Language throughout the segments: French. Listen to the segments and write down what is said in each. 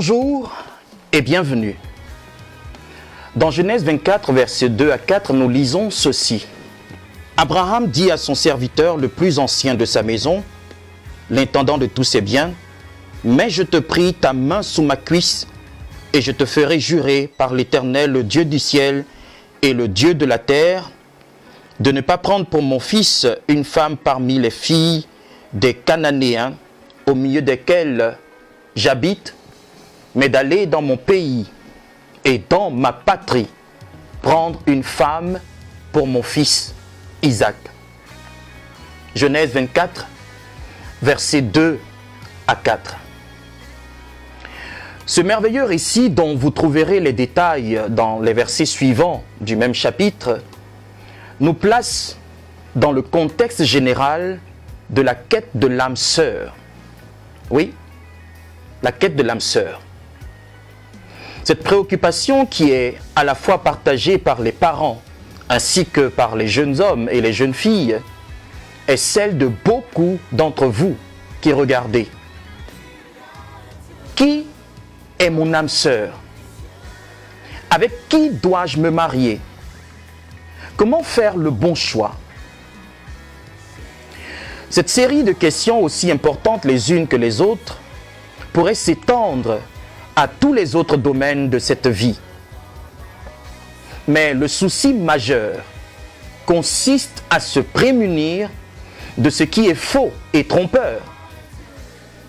Bonjour et bienvenue. Dans Genèse 24, versets 2 à 4, nous lisons ceci. Abraham dit à son serviteur le plus ancien de sa maison, l'intendant de tous ses biens, « Mets, je te prie, ta main sous ma cuisse, et je te ferai jurer par l'Éternel, le Dieu du ciel et le Dieu de la terre, de ne pas prendre pour mon fils une femme parmi les filles des Cananéens, au milieu desquels j'habite, mais d'aller dans mon pays et dans ma patrie, prendre une femme pour mon fils Isaac. » Genèse 24, versets 2 à 4. Ce merveilleux récit, dont vous trouverez les détails dans les versets suivants du même chapitre, nous place dans le contexte général de la quête de l'âme sœur. Oui, la quête de l'âme sœur. Cette préoccupation qui est à la fois partagée par les parents ainsi que par les jeunes hommes et les jeunes filles est celle de beaucoup d'entre vous qui regardez. Qui est mon âme sœur? Avec qui dois-je me marier? Comment faire le bon choix? Cette série de questions aussi importantes les unes que les autres pourrait s'étendre à tous les autres domaines de cette vie. Mais le souci majeur consiste à se prémunir de ce qui est faux et trompeur.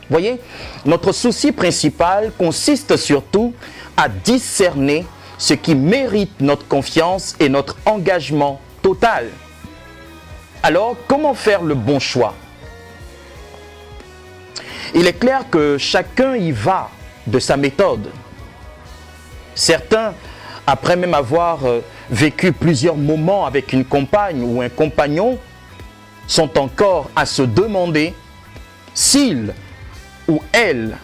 Voyez, notre souci principal consiste surtout à discerner ce qui mérite notre confiance et notre engagement total. Alors, comment faire le bon choix? Il est clair que chacun y va de sa méthode. Certains, après même avoir vécu plusieurs moments avec une compagne ou un compagnon, sont encore à se demander s'il ou elle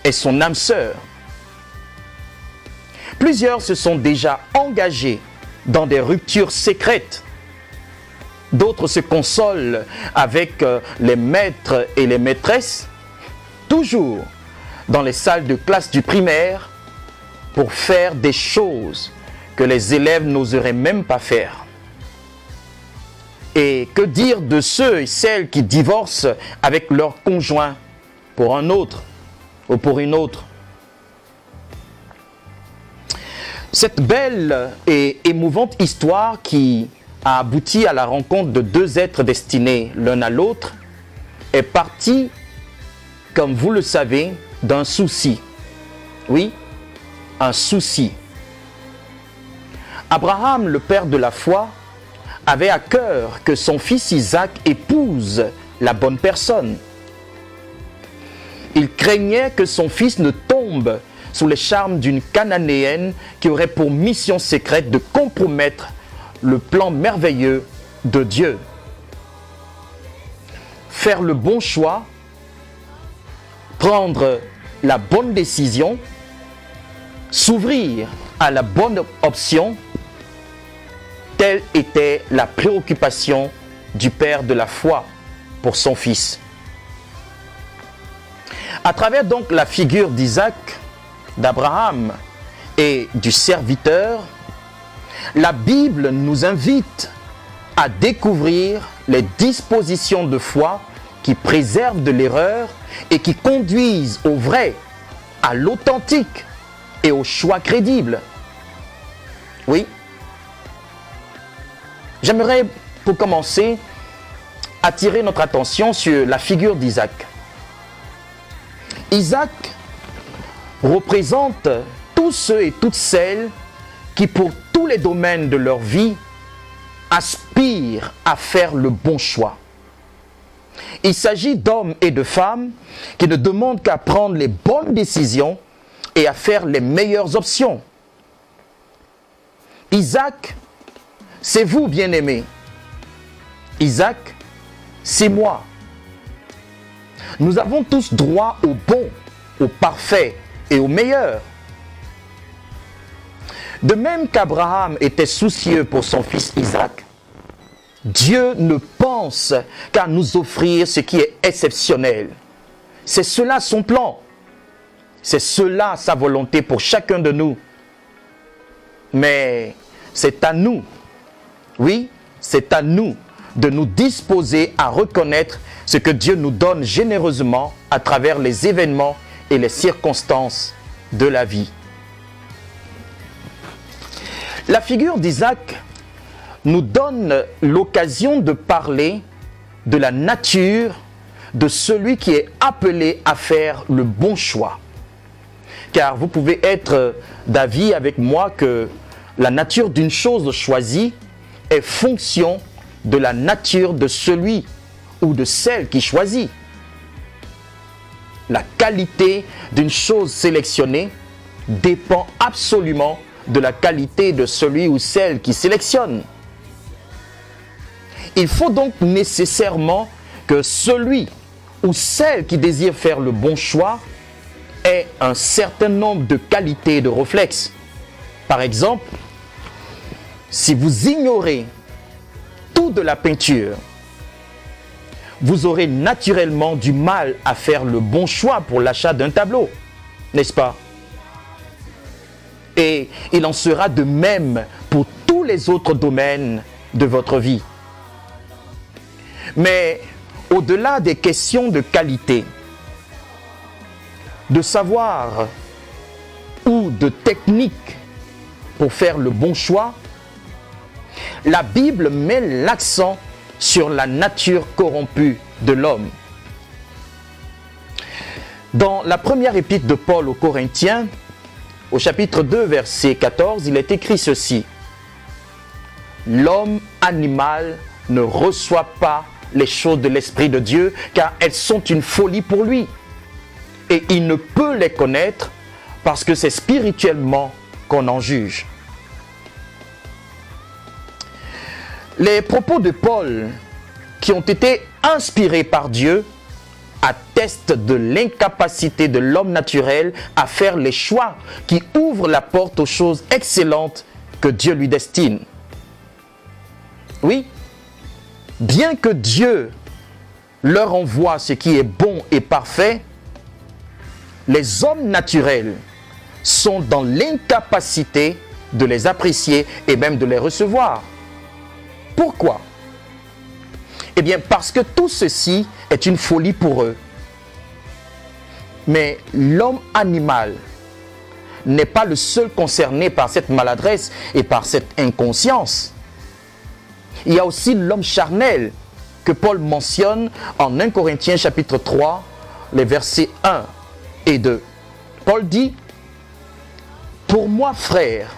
est son âme sœur. Plusieurs se sont déjà engagés dans des ruptures secrètes. D'autres se consolent avec les maîtres et les maîtresses, toujours dans les salles de classe du primaire, pour faire des choses que les élèves n'oseraient même pas faire. Et que dire de ceux et celles qui divorcent avec leur conjoint pour un autre ou pour une autre? Cette belle et émouvante histoire qui a abouti à la rencontre de deux êtres destinés l'un à l'autre est partie, comme vous le savez, d'un souci. Oui, un souci. Abraham, le père de la foi, avait à cœur que son fils Isaac épouse la bonne personne. Il craignait que son fils ne tombe sous les charmes d'une Cananéenne qui aurait pour mission secrète de compromettre le plan merveilleux de Dieu. Faire le bon choix, prendre la bonne décision, s'ouvrir à la bonne option, telle était la préoccupation du père de la foi pour son fils. À travers donc la figure d'Isaac, d'Abraham et du serviteur, la Bible nous invite à découvrir les dispositions de foi qui préservent de l'erreur et qui conduisent au vrai, à l'authentique et au choix crédible. Oui. J'aimerais, pour commencer, attirer notre attention sur la figure d'Isaac. Isaac représente tous ceux et toutes celles qui, pour tous les domaines de leur vie, aspirent à faire le bon choix. Il s'agit d'hommes et de femmes qui ne demandent qu'à prendre les bonnes décisions et à faire les meilleures options. Isaac, c'est vous, bien-aimés. Isaac, c'est moi. Nous avons tous droit au bon, au parfait et au meilleur. De même qu'Abraham était soucieux pour son fils Isaac, Dieu ne pense qu'à nous offrir ce qui est exceptionnel. C'est cela son plan. C'est cela sa volonté pour chacun de nous. Mais c'est à nous, oui, c'est à nous de nous disposer à reconnaître ce que Dieu nous donne généreusement à travers les événements et les circonstances de la vie. La figure d'Isaac nous donne l'occasion de parler de la nature de celui qui est appelé à faire le bon choix. Car vous pouvez être d'avis avec moi que la nature d'une chose choisie est fonction de la nature de celui ou de celle qui choisit. La qualité d'une chose sélectionnée dépend absolument de la qualité de celui ou celle qui sélectionne. Il faut donc nécessairement que celui ou celle qui désire faire le bon choix ait un certain nombre de qualités et de réflexes. Par exemple, si vous ignorez tout de la peinture, vous aurez naturellement du mal à faire le bon choix pour l'achat d'un tableau, n'est-ce pas? Et il en sera de même pour tous les autres domaines de votre vie. Mais au-delà des questions de qualité, de savoir ou de technique pour faire le bon choix, la Bible met l'accent sur la nature corrompue de l'homme. Dans la première épître de Paul aux Corinthiens, au chapitre 2, verset 14, il est écrit ceci: « L'homme animal ne reçoit pas les choses de l'Esprit de Dieu, car elles sont une folie pour lui. Et il ne peut les connaître parce que c'est spirituellement qu'on en juge. » Les propos de Paul, qui ont été inspirés par Dieu, attestent de l'incapacité de l'homme naturel à faire les choix qui ouvrent la porte aux choses excellentes que Dieu lui destine. Oui, bien que Dieu leur envoie ce qui est bon et parfait, les hommes naturels sont dans l'incapacité de les apprécier et même de les recevoir. Pourquoi? Eh bien, parce que tout ceci est une folie pour eux. Mais l'homme animal n'est pas le seul concerné par cette maladresse et par cette inconscience. Il y a aussi l'homme charnel que Paul mentionne en 1 Corinthiens chapitre 3, les versets 1 et 2. Paul dit: « Pour moi, frères,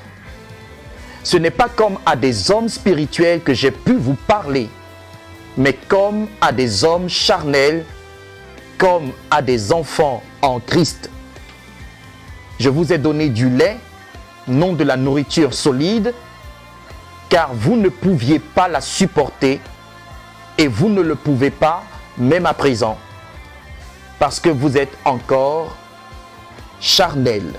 ce n'est pas comme à des hommes spirituels que j'ai pu vous parler, mais comme à des hommes charnels, comme à des enfants en Christ. Je vous ai donné du lait, non de la nourriture solide, car vous ne pouviez pas la supporter, et vous ne le pouvez pas même à présent, parce que vous êtes encore charnels. »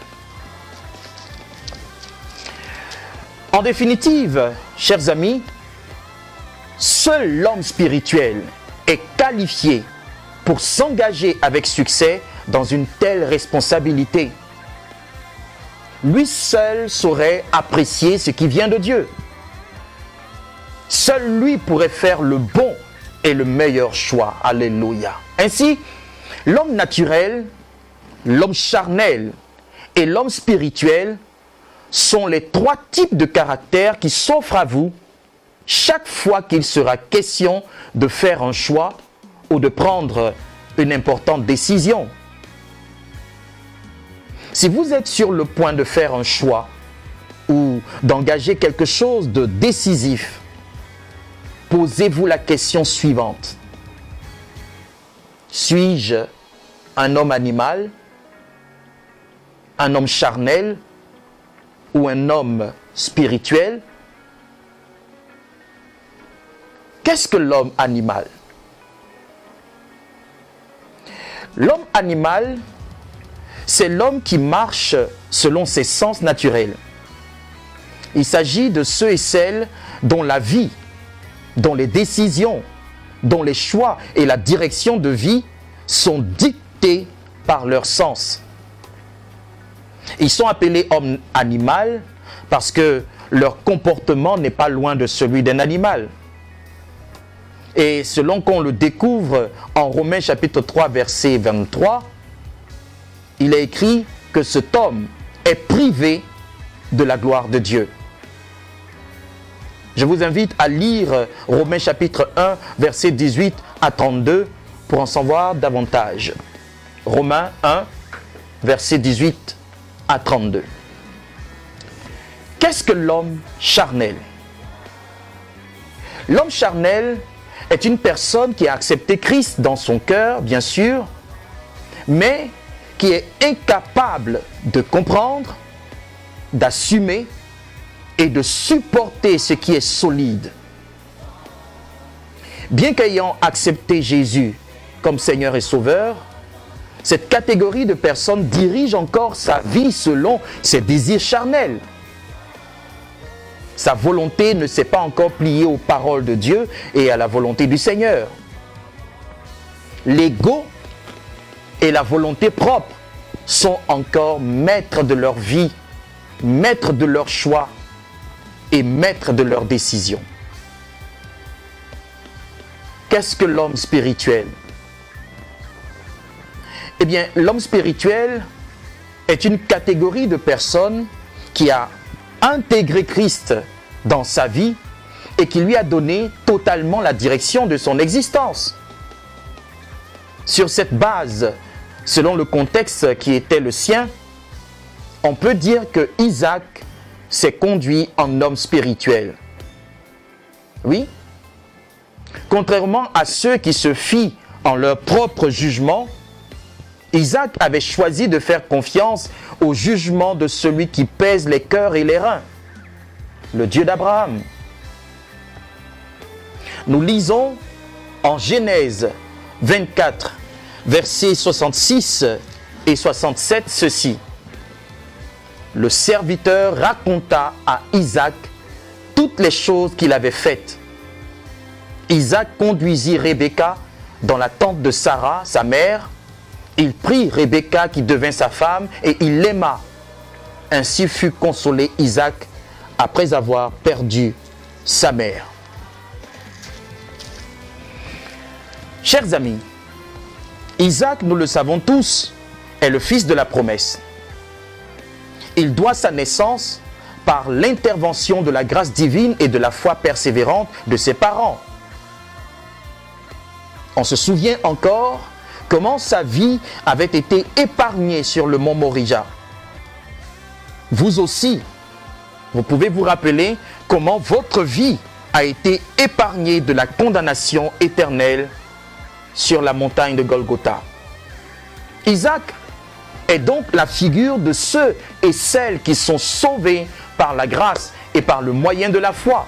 En définitive, chers amis, seul l'homme spirituel est qualifié pour s'engager avec succès dans une telle responsabilité. Lui seul saurait apprécier ce qui vient de Dieu. Seul lui pourrait faire le bon et le meilleur choix. Alléluia. Ainsi, l'homme naturel, l'homme charnel et l'homme spirituel sont les trois types de caractères qui s'offrent à vous chaque fois qu'il sera question de faire un choix ou de prendre une importante décision. Si vous êtes sur le point de faire un choix ou d'engager quelque chose de décisif, posez-vous la question suivante: suis-je un homme animal, un homme charnel ou un homme spirituel? Qu'est-ce que l'homme animal? L'homme animal, c'est l'homme qui marche selon ses sens naturels. Il s'agit de ceux et celles dont la vie, dont les décisions, dont les choix et la direction de vie sont dictés par leur sens. Ils sont appelés hommes animal parce que leur comportement n'est pas loin de celui d'un animal. Et selon qu'on le découvre en Romains chapitre 3 verset 23, il est écrit que cet homme est privé de la gloire de Dieu. Je vous invite à lire Romains chapitre 1 verset 18 à 32 pour en savoir davantage. Romains 1 verset 18 à 32. Qu'est-ce que l'homme charnel? L'homme charnel est une personne qui a accepté Christ dans son cœur, bien sûr, mais qui est incapable de comprendre, d'assumer et de supporter ce qui est solide. Bien qu'ayant accepté Jésus comme Seigneur et Sauveur, cette catégorie de personnes dirige encore sa vie selon ses désirs charnels. Sa volonté ne s'est pas encore pliée aux paroles de Dieu et à la volonté du Seigneur. L'ego et la volonté propre sont encore maîtres de leur vie, maîtres de leurs choix et maîtres de leurs décisions. Qu'est-ce que l'homme spirituel? Eh bien, l'homme spirituel est une catégorie de personnes qui a intégré Christ dans sa vie et qui lui a donné totalement la direction de son existence. Sur cette base, selon le contexte qui était le sien, on peut dire que Isaac s'est conduit en homme spirituel. Oui. Contrairement à ceux qui se fient en leur propre jugement, Isaac avait choisi de faire confiance au jugement de celui qui pèse les cœurs et les reins, le Dieu d'Abraham. Nous lisons en Genèse 24, versets 66 et 67 ceci. Le serviteur raconta à Isaac toutes les choses qu'il avait faites. Isaac conduisit Rebecca dans la tente de Sarah, sa mère. Il prit Rebecca qui devint sa femme et il l'aima. Ainsi fut consolé Isaac après avoir perdu sa mère. Chers amis, Isaac, nous le savons tous, est le fils de la promesse. Il doit sa naissance par l'intervention de la grâce divine et de la foi persévérante de ses parents. On se souvient encore comment sa vie avait été épargnée sur le mont Moriah. Vous aussi, vous pouvez vous rappeler comment votre vie a été épargnée de la condamnation éternelle sur la montagne de Golgotha. Isaac est donc la figure de ceux et celles qui sont sauvés par la grâce et par le moyen de la foi.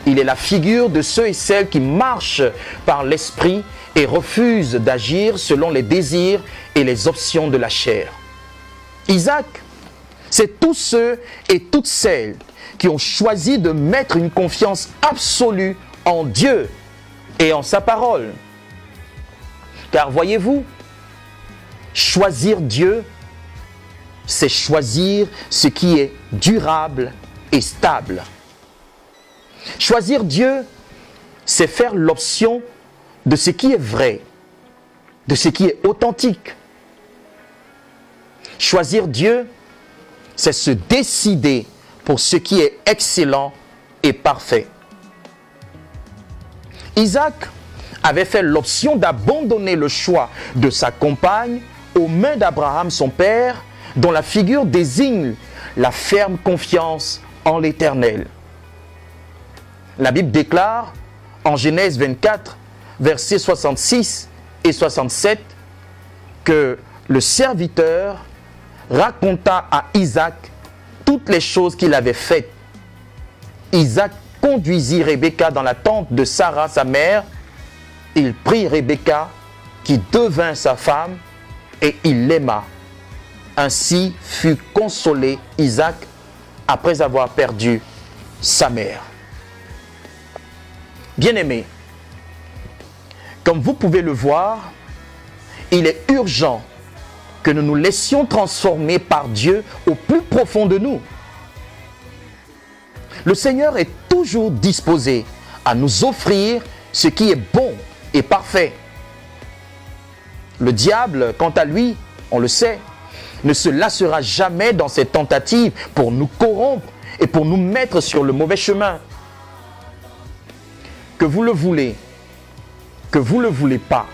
Il est la figure de ceux et celles qui marchent par l'esprit et refusent d'agir selon les désirs et les options de la chair. Isaac, c'est tous ceux et toutes celles qui ont choisi de mettre une confiance absolue en Dieu et en sa parole. Car voyez-vous, choisir Dieu, c'est choisir ce qui est durable et stable. Choisir Dieu, c'est faire l'option de ce qui est vrai, de ce qui est authentique. Choisir Dieu, c'est se décider pour ce qui est excellent et parfait. Isaac avait fait l'option d'abandonner le choix de sa compagne aux mains d'Abraham, son père, dont la figure désigne la ferme confiance en l'Éternel. La Bible déclare en Genèse 24, versets 66 et 67, que le serviteur raconta à Isaac toutes les choses qu'il avait faites. Isaac conduisit Rebecca dans la tente de Sarah, sa mère. Il prit Rebecca, qui devint sa femme, et il l'aima. Ainsi fut consolé Isaac après avoir perdu sa mère. Bien-aimés, comme vous pouvez le voir, il est urgent que nous nous laissions transformer par Dieu au plus profond de nous. Le Seigneur est toujours disposé à nous offrir ce qui est bon et parfait. Le diable, quant à lui, on le sait, ne se lassera jamais dans ses tentatives pour nous corrompre et pour nous mettre sur le mauvais chemin. Que vous le voulez, que vous ne le voulez pas,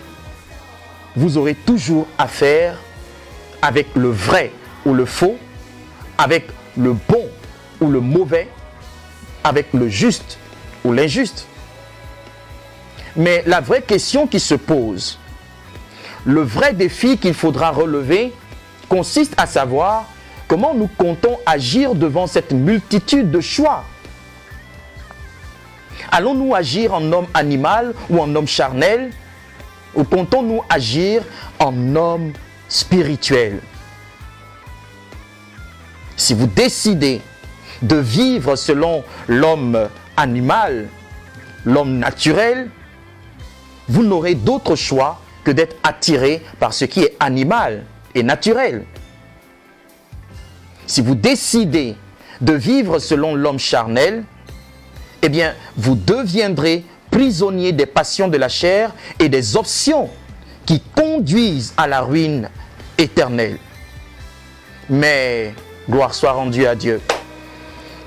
vous aurez toujours affaire avec le vrai ou le faux, avec le bon ou le mauvais, avec le juste ou l'injuste. Mais la vraie question qui se pose, le vrai défi qu'il faudra relever consiste à savoir comment nous comptons agir devant cette multitude de choix. Allons-nous agir en homme animal ou en homme charnel, ou comptons-nous agir en homme spirituel? Si vous décidez de vivre selon l'homme animal, l'homme naturel, vous n'aurez d'autre choix que d'être attiré par ce qui est animal et naturel. Si vous décidez de vivre selon l'homme charnel, eh bien, vous deviendrez prisonnier des passions de la chair et des options qui conduisent à la ruine éternelle. Mais, gloire soit rendue à Dieu,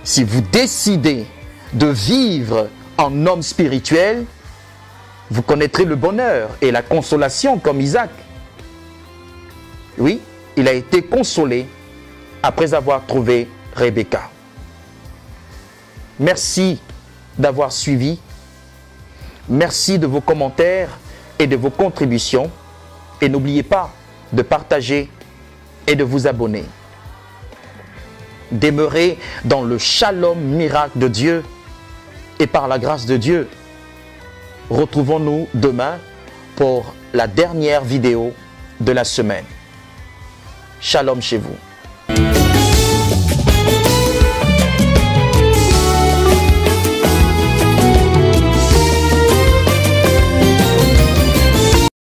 si vous décidez de vivre en homme spirituel, vous connaîtrez le bonheur et la consolation comme Isaac. Oui, il a été consolé après avoir trouvé Rebecca. Merci d'avoir suivi. Merci de vos commentaires et de vos contributions. Et n'oubliez pas de partager et de vous abonner. Demeurez dans le shalom miracle de Dieu. Et par la grâce de Dieu, retrouvons-nous demain pour la dernière vidéo de la semaine. Shalom chez vous.